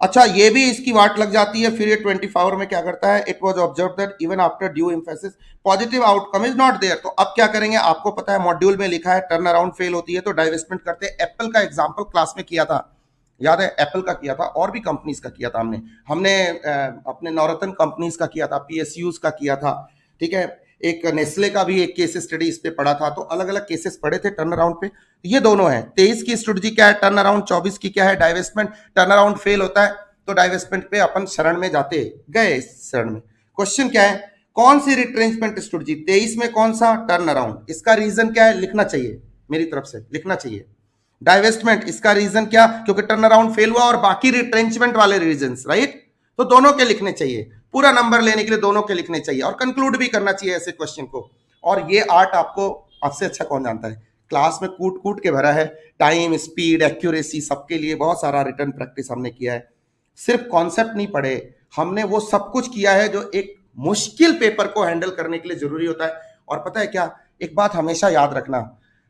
अच्छा, ये भी इसकी वाट लग जाती है। फिर ये 24 में क्या करता है, it was observe that even after due emphasis positive outcome is not there. तो अब क्या करेंगे, आपको पता है मॉड्यूल में लिखा है टर्न अराउंड फेल होती है तो डाइवेस्टमेंट करते हैं। एप्पल का एग्जांपल क्लास में किया था, याद है, एप्पल का किया था, और भी कंपनीज का किया था हमने अपने नवरत्न कंपनीज का किया था, PSUs का किया था। ठीक है, एक नेस्ले का भी एक केस स्टडी इस पे पढ़ा था, तो अलग अलग केसेस पढ़े थे टर्न अराउंड पे। ये दोनों है, 23 की स्ट्रेटजी क्या है, टर्न अराउंड, 24 की क्या है, डाइवेस्टमेंट। टर्न अराउंड फेल होता है तो डाइवेस्टमेंट पे अपन शरण में जाते गए। इस शरण में क्वेश्चन क्या है, कौन सी रिट्रेंचमेंट स्ट्रेटजी, 23 में कौन सा, टर्न अराउंड। इसका रीजन क्या है, लिखना चाहिए, मेरी तरफ से लिखना चाहिए। डाइवेस्टमेंट, इसका रीजन क्या? क्योंकि टर्न अराउंड फेल हुआ, और बाकी रिट्रेंचमेंट वाले रीजंस, राइट? तो दोनों के लिखने चाहिए, पूरा नंबर लेने के लिए दोनों के लिखने चाहिए, और कंक्लूड भी करना चाहिए ऐसे क्वेश्चन को। और ये आर्ट आपको आपसे अच्छा कौन जानता है? क्लास में कूट कूट के भरा है, टाइम, स्पीड, एक्यूरेसी, सबके लिए बहुत सारा रिटर्न प्रैक्टिस हमने किया है। सिर्फ कॉन्सेप्ट नहीं पढ़े, हमने वो सब कुछ किया है जो एक मुश्किल पेपर को हैंडल करने के लिए जरूरी होता है। और पता है क्या, एक बात हमेशा याद रखना,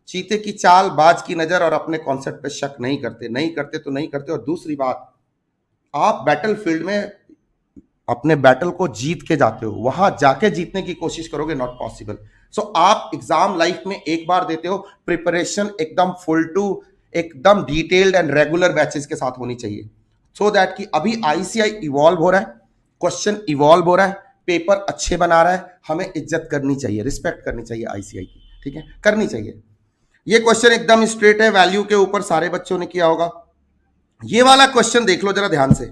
चीते की चाल, बाज की नजर, और अपने कॉन्सेप्ट पे शक नहीं करते, नहीं करते तो नहीं करते। और दूसरी बात, आप बैटल फील्ड में अपने बैटल को जीत के जाते हो, वहां जाके जीतने की कोशिश करोगे, नॉट पॉसिबल। सो आप एग्जाम लाइफ में एक बार देते हो, प्रिपरेशन एकदम फुल टू, एकदम डिटेल्ड एंड रेगुलर बैचेस के साथ होनी चाहिए, सो दैट कि अभी आईसीआई इवॉल्व हो रहा है, क्वेश्चन इवॉल्व हो रहा है, पेपर अच्छे बना रहा है, हमें इज्जत करनी चाहिए, रिस्पेक्ट करनी चाहिए आईसीआई की, ठीक है, करनी चाहिए। ये क्वेश्चन एकदम स्ट्रेट है, वैल्यू के ऊपर सारे बच्चों ने किया होगा। ये वाला क्वेश्चन देख लो जरा ध्यान से।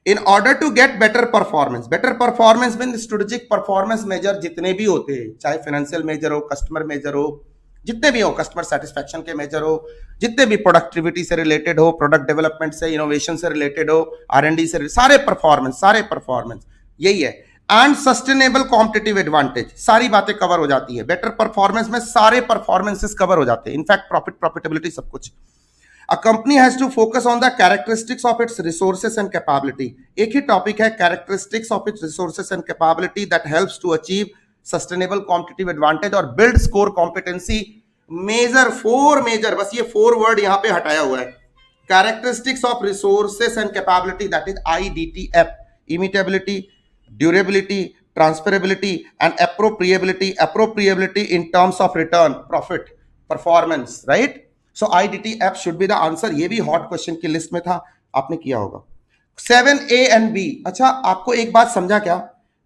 In order to get better performance mean strategic performance measure जितने भी होते हैं, चाहे फाइनेंशियल मेजर हो, कस्टमर मेजर हो, जितने भी हो, कस्टमर सेटिस्फैक्शन के मेजर हो, जितने भी प्रोडक्टिविटी से रिलेटेड हो, प्रोडक्ट डेवलपमेंट से, इनोवेशन से रिलेटेड हो, R&D से, सारे परफॉर्मेंस यही है। एंड सस्टेनेबल कॉम्पिटिटिव एडवांटेज, सारी बातें कवर हो जाती है। बेटर परफॉर्मेंस में सारे परफॉर्मेंसेस कवर हो जाते हैं, इनफैक्ट प्रॉफिटेबिलिटी, सब कुछ। A company has to focus on the characteristics of its resources and capability. एक ही टॉपिक है, characteristics of its resources and capability that helps to achieve sustainable competitive advantage और build score competency measure, 4 measure, बस ये 4 वर्ड यहां पे हटाया हुआ है। Characteristics of resources and capability, that is IDTF: immutability, durability, transferability and appropriability in terms of return, profit, performance, right? So IDTF should be the answer. ये भी हॉट क्वेश्चन की लिस्ट में था, आपने किया होगा। 7A and B। अच्छा, आपको एक बात समझा क्या?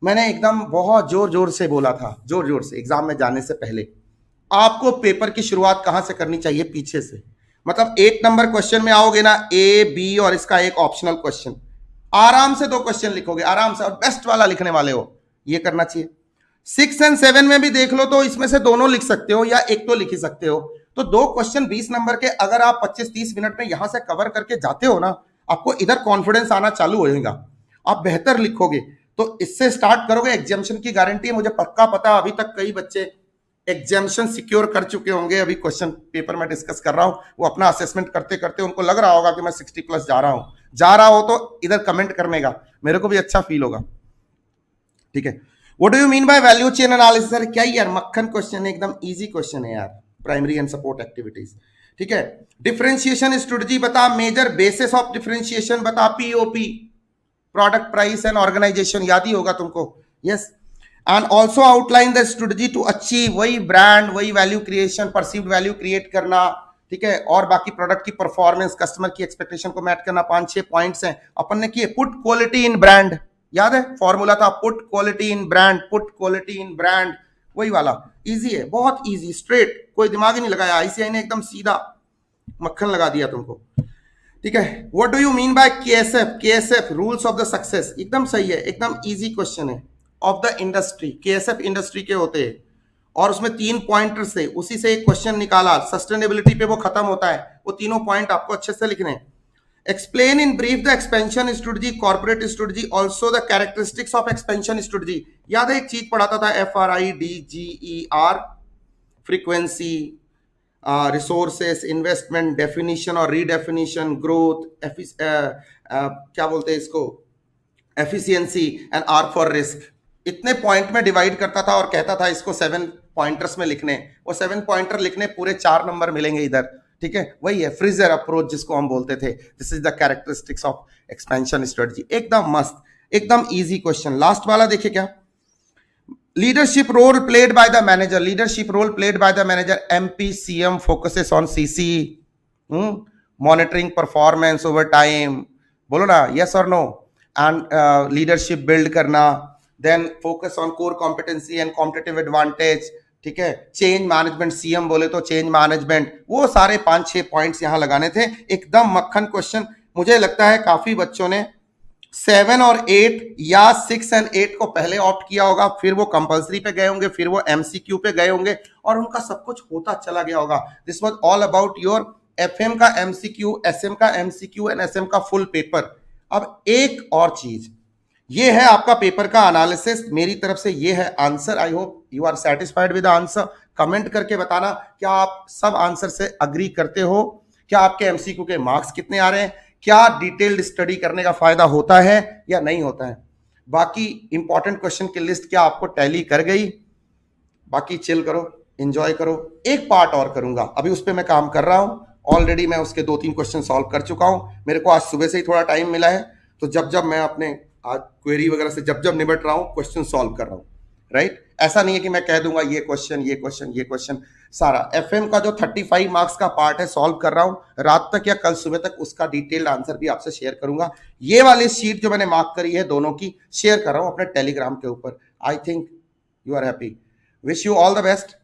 मैंने एकदम बहुत जोर जोर से बोला था, जोर जोर से, एग्जाम में जाने से पहले आपको पेपर की शुरुआत कहां से करनी चाहिए? पीछे से। मतलब 8 नंबर क्वेश्चन में आओगे ना, A, B और इसका एक ऑप्शनल क्वेश्चन, आराम से 2 क्वेश्चन लिखोगे, आराम से, और बेस्ट वाला लिखने वाले हो, ये करना चाहिए। 6 और 7 में भी देख लो तो इसमें से दोनों लिख सकते हो, या एक तो लिख ही सकते हो। तो 2 क्वेश्चन 20 नंबर के अगर आप 25-30 मिनट में यहां से कवर करके जाते हो ना, आपको इधर कॉन्फिडेंस आना चालू हो जाएगा, आप बेहतर लिखोगे। तो इससे स्टार्ट करोगे, एग्जामिशन की गारंटी है। मुझे पक्का पता अभी तक कई बच्चे एग्जामिशन सिक्योर कर चुके होंगे, अभी क्वेश्चन पेपर में डिस्कस कर रहा हूं, वो अपना असेसमेंट करते करते उनको लग रहा होगा कि मैं 60+ जा रहा हो तो इधर कमेंट करने का, मेरे को भी अच्छा फील होगा, ठीक है। What do you mean by value chain analysis? Sir क्या यार, मक्खन क्वेश्चन है, एकदम इजी क्वेश्चन है यार, प्राइमरी एंड सपोर्ट एक्टिविटीज, ठीक है। डिफरेंशिएशन स्ट्रेटजी बता, मेजर बेसिस ऑफ डिफरेंशिएशन बता, POP, product price and organisation, याद ही होगा तुमको, yes. And also outline the strategy to achieve, वही ब्रांड, वही value creation, perceived value create करना, ठीक है, और बाकी प्रोडक्ट की परफॉर्मेंस, कस्टमर की एक्सपेक्टेशन को मैच करना। 5-6 पॉइंट्स हैं अपन ने किए। पुट क्वालिटी इन ब्रांड, याद है फॉर्मूला था, put quality in brand, put quality in brand, वही वाला, इजी है, बहुत इजी, स्ट्रेट, कोई दिमाग ही नहीं लगाया, आईसीआई ने एकदम सीधा मक्खन लगा दिया तुमको, ठीक है। What do you mean by KSF, rules of the success, एकदम सही है, एकदम इजी क्वेश्चन है। Of the industry, KSF industry के होते हैं, और उसमें 3 पॉइंटर्स थे, उसी से एक क्वेश्चन निकाला, सस्टेनेबिलिटी पे वो खत्म होता है, वो तीनों पॉइंट आपको अच्छे से लिखने हैं। Explain in brief the expansion strategy, corporate strategy, also the characteristics of expansion strategy। याद है एक चीज पढ़ाता था, FRIDGER, frequency, resources, investment, definition और redefinition, growth, क्या बोलते हैं इसको, efficiency and R for risk। इतने पॉइंट में डिवाइड करता था और कहता था इसको 7 पॉइंटर्स में लिखने, और 7 पॉइंटर लिखने, पूरे 4 नंबर मिलेंगे इधर, ठीक है। वही है फ्रीजर अप्रोच जिसको हम बोलते थे। This is the characteristics of expansion strategy, एकदम मस्त, एकदम इजी क्वेश्चन। लास्ट वाला देखिए क्या, leadership role played by the manager, leadership role played by the manager, MPCM focuses on CC, monitoring performance over time, बोलो ना यस और नो। एंड लीडरशिप बिल्ड करना, then focus on core competency and competitive advantage, ठीक है। चेंज मैनेजमेंट, CM बोले तो चेंज मैनेजमेंट, वो सारे 5-6 पॉइंट्स यहां लगाने थे, एकदम मक्खन क्वेश्चन। मुझे लगता है काफी बच्चों ने 7 और 8 या 6 और 8 को पहले ऑप्ट किया होगा, फिर वो कंपलसरी पे गए होंगे, फिर वो MCQ पे गए होंगे, और उनका सब कुछ होता चला गया होगा। This was all about your FM का एमसीक्यू, एसएम का एमसीक्यू एंड एसएम का फुल पेपर। अब एक और चीज, ये है आपका पेपर का एनालिसिस, मेरी तरफ से ये है answer. I hope you are satisfied with answer. Comment करके बताना क्या आप सब आंसर से अग्री करते हो, क्या आपके एमसीक्यू के मार्क्स कितने आ रहे हैं, क्या डिटेल्ड स्टडी करने का फायदा होता है या नहीं होता है। बाकी इंपॉर्टेंट क्वेश्चन की लिस्ट क्या आपको टैली कर गई? बाकी चिल करो, एंजॉय करो। एक पार्ट और करूंगा, अभी उस पर मैं काम कर रहा हूं। ऑलरेडी मैं उसके 2-3 क्वेश्चन सॉल्व कर चुका हूं। मेरे को आज सुबह से ही थोड़ा टाइम मिला है, तो जब जब मैं अपने आज क्वेरी वगैरह से जब जब निपट रहा हूं, क्वेश्चन सॉल्व कर रहा हूं, राइट। ऐसा नहीं है कि मैं कह दूंगा ये क्वेश्चन ये क्वेश्चन ये क्वेश्चन। सारा एफएम का जो 35 मार्क्स का पार्ट है सॉल्व कर रहा हूं। रात तक या कल सुबह तक उसका डिटेल्ड आंसर भी आपसे शेयर करूंगा। ये वाली शीट जो मैंने मार्क करी है दोनों की, शेयर कर रहा हूं अपने टेलीग्राम के ऊपर। I think you are happy. Wish you all the best.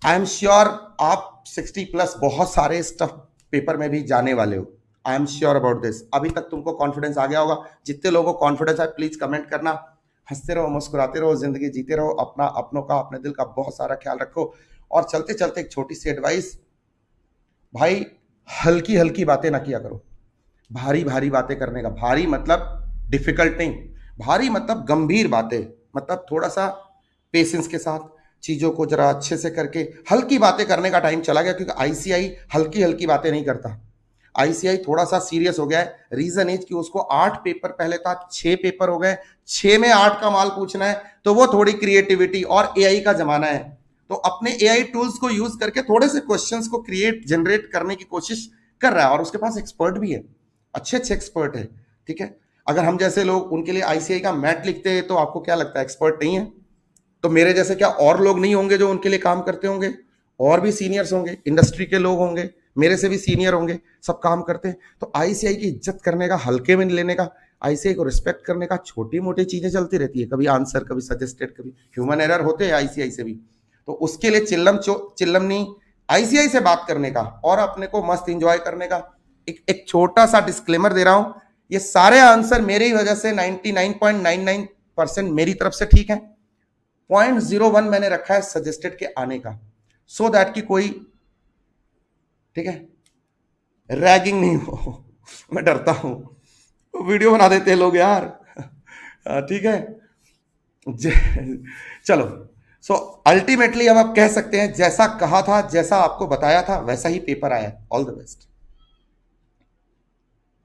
I am sure आप 60 प्लस बहुत सारे स्टफ पेपर में भी जाने वाले हो। आई एम श्योर अबाउट दिस। अभी तक तुमको कॉन्फिडेंस आ गया होगा। जितने लोगों को कॉन्फिडेंस है प्लीज कमेंट करना। हंसते रहो, मुस्कुराते रहो, जिंदगी जीते रहो, अपना अपनों का अपने दिल का बहुत सारा ख्याल रखो। और चलते चलते एक छोटी सी एडवाइस, भाई हल्की हल्की बातें ना किया करो, भारी भारी बातें करने का। भारी मतलब डिफिकल्ट नहीं, भारी मतलब गंभीर बातें, मतलब थोड़ा सा पेशेंस के साथ चीजों को जरा अच्छे से करके हल्की बातें करने का टाइम चला गया। क्योंकि आईसीआई हल्की हल्की बातें नहीं करता, आईसीआई थोड़ा सा सीरियस हो गया है। रीजन इज कि उसको 8 पेपर पहले था, 6 पेपर हो गए, 6 में 8 का माल पूछना है, तो वो थोड़ी क्रिएटिविटी और एआई का जमाना है, तो अपने एआई टूल्स को यूज करके थोड़े से क्वेश्चंस को जनरेट करने की कोशिश कर रहा है। और उसके पास एक्सपर्ट भी है, अच्छे अच्छे एक्सपर्ट है, ठीक है। अगर हम जैसे लोग उनके लिए आईसीआई का मैट लिखते हैं तो आपको क्या लगता है एक्सपर्ट नहीं है? तो मेरे जैसे क्या और लोग नहीं होंगे जो उनके लिए काम करते होंगे? और भी सीनियर्स होंगे, इंडस्ट्री के लोग होंगे, मेरे से भी सीनियर होंगे, सब काम करते हैं। तो आईसीआई की इज्जत करने का, हल्के में लेने का, आईसीआई को रिस्पेक्ट करने का, छोटी मोटी चीजें चलती रहती है, कभी आंसर, कभी सजेस्टेड, कभी ह्यूमन एरर होते हैं आईसीआई से भी। तो उसके लिए चिल्लम नहीं, आईसीआई से बात करने का और अपने को मस्त इंजॉय करने का। एक छोटा सा डिस्क्लेमर दे रहा हूं, ये सारे आंसर मेरी वजह से 99.99% मेरी तरफ से ठीक है। 0.01 मैंने रखा है सजेस्टेड के आने का, सो दैट कि कोई, ठीक है, रैगिंग नहीं हो। मैं डरता हूं, वीडियो बना देते हैं लोग यार, ठीक है। चलो, सो अल्टीमेटली अब आप कह सकते हैं जैसा कहा था, जैसा आपको बताया था, वैसा ही पेपर आया। All the best.